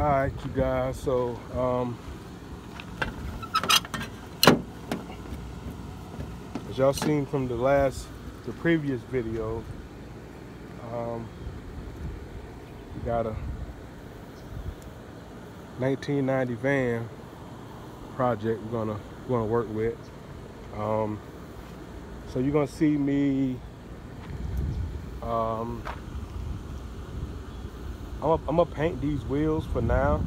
Alright, you guys, so as y'all seen from the previous video, we got a 1990 van project we're gonna work with. So you're gonna see me. I'm gonna paint these wheels for now.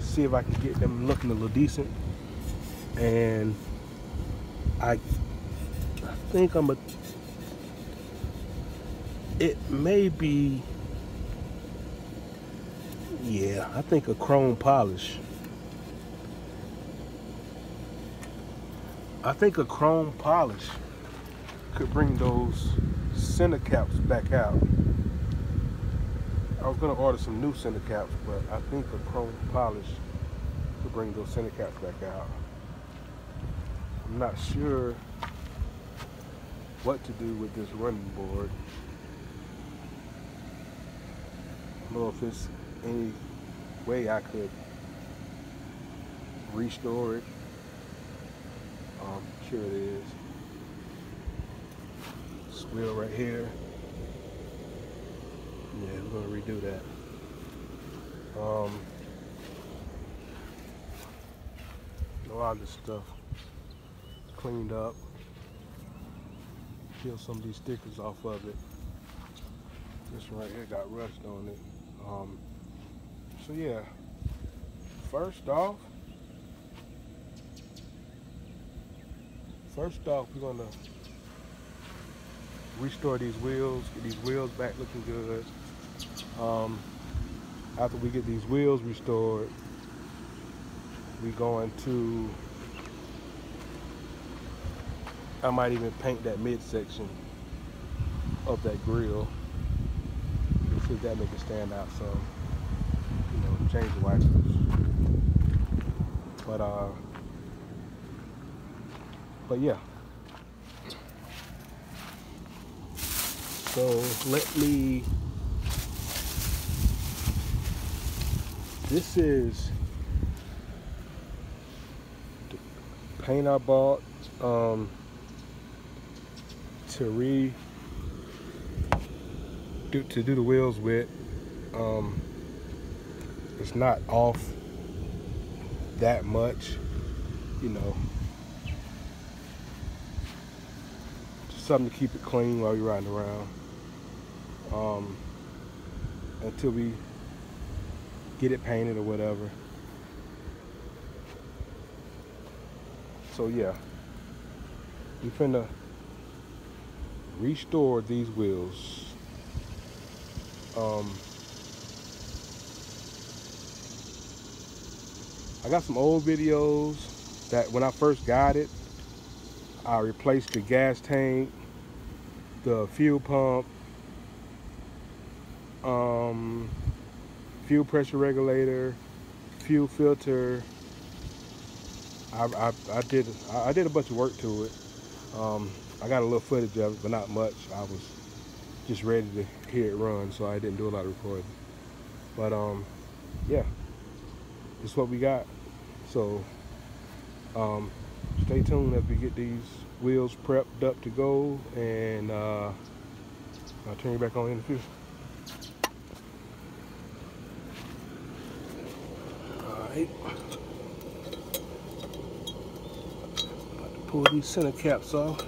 See if I can get them looking a little decent. And I think it may be, yeah, I think a chrome polish. I think a chrome polish could bring those center caps back out. I was gonna order some new center caps, but I think a chrome polish could bring those center caps back out. I'm not sure what to do with this running board. I don't know if there's any way I could restore it. Sure it is. This wheel right here. Yeah, we're gonna redo that. A lot of this stuff cleaned up. Peel some of these stickers off of it. This one right here got rust on it. So yeah, first off, we're gonna restore these wheels, get these wheels back looking good. After we get these wheels restored, we're going to, I might even paint that midsection of that grill. See if that make it stand out some. You know, change the wipers. But yeah. So this is the paint I bought to do the wheels with. It's not off that much, you know. Just something to keep it clean while you're riding around. Until we get it painted or whatever. So yeah, we finna restore these wheels. I got some old videos that when I first got it, I replaced the gas tank, the fuel pump, fuel pressure regulator, fuel filter. I did a bunch of work to it. I got a little footage of it, but not much. I was just ready to hear it run, so I didn't do a lot of recording. But yeah, this is what we got. So stay tuned as we get these wheels prepped up to go, and I'll turn you back on in the future. Alright. About to pull these center caps off.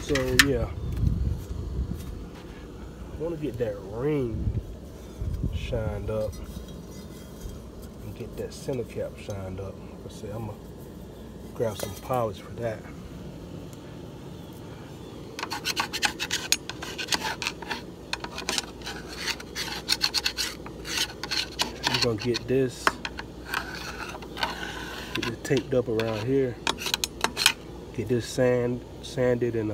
So yeah, I want to get that ring shined up and get that center cap shined up. Let's see, I'm gonna grab some polish for that. I'm gonna get this taped up around here. Get this sanded and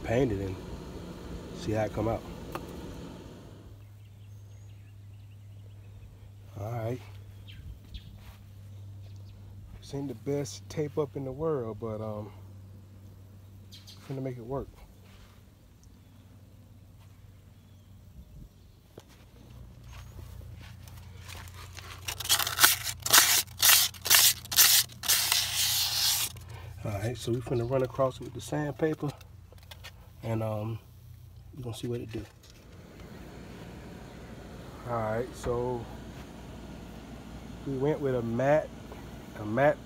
painted and see how it come out. This ain't the best tape up in the world, but finna make it work. Alright, so we're finna run across it with the sandpaper, and we're gonna see what it do. Alright, so we went with a matte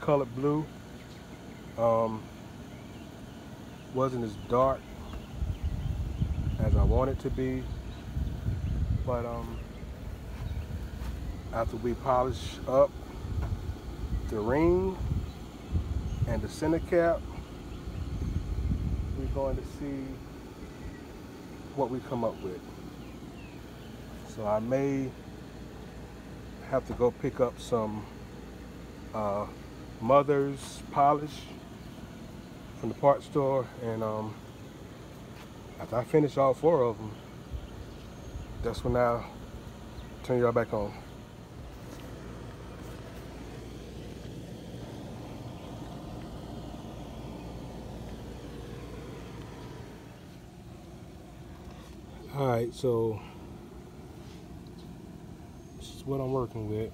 colored blue. Wasn't as dark as I want it to be, but after we polish up the ring and the center cap, we're going to see what we come up with. So I may have to go pick up some Mother's polish from the parts store, and after I finish all 4 of them, that's when I'll turn y'all back on. Alright, so this is what I'm working with.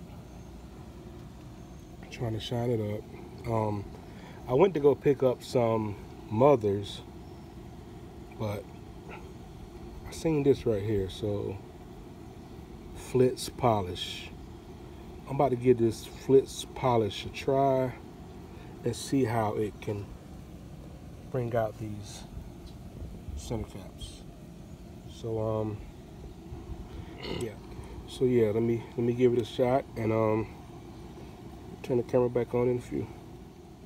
I'm trying to shine it up. I went to go pick up some Mother's, but I seen this right here, so Flitz polish. I'm about to give this Flitz polish a try and see how it can bring out these center caps. So yeah, let me give it a shot, and turn the camera back on in a few.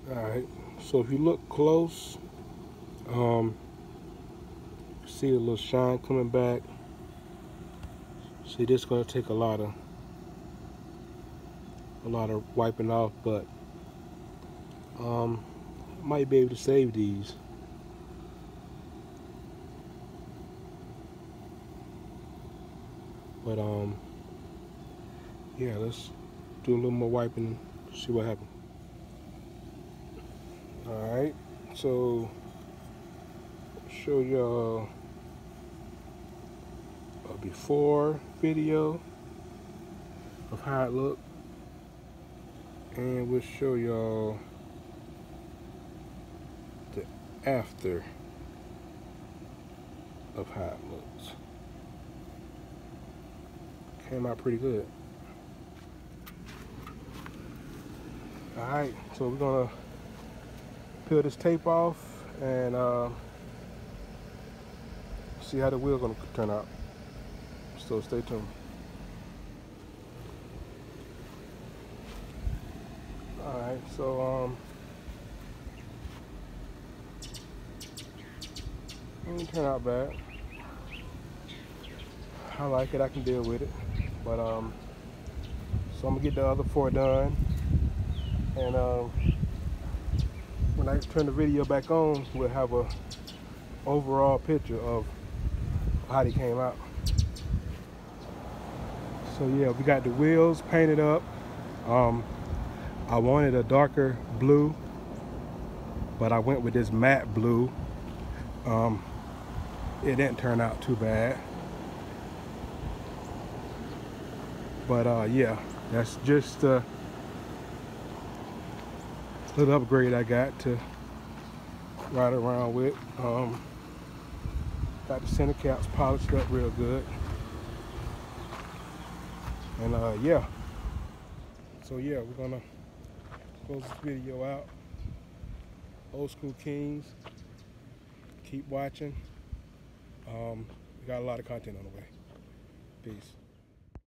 Alright, so if you look close, see a little shine coming back. See, this is gonna take a lot of wiping off, but might be able to save these. But yeah, let's do a little more wiping, see what happens. Alright, so show y'all a before video of how it looked, and we'll show y'all the after of how it looks. Came out pretty good. Alright, so we're gonna peel this tape off and see how the wheel's gonna turn out. So stay tuned. Alright, so it didn't turn out bad. I like it, I can deal with it. But so I'm gonna get the other 4 done, and when I turn the video back on, we'll have a overall picture of how they came out. So yeah, we got the wheels painted up. I wanted a darker blue, but I went with this matte blue. It didn't turn out too bad. But yeah, that's just a little upgrade I got to ride around with. Got the center caps polished up real good. And yeah, so yeah, we're gonna close this video out. Old School Kings, keep watching. We got a lot of content on the way. Peace.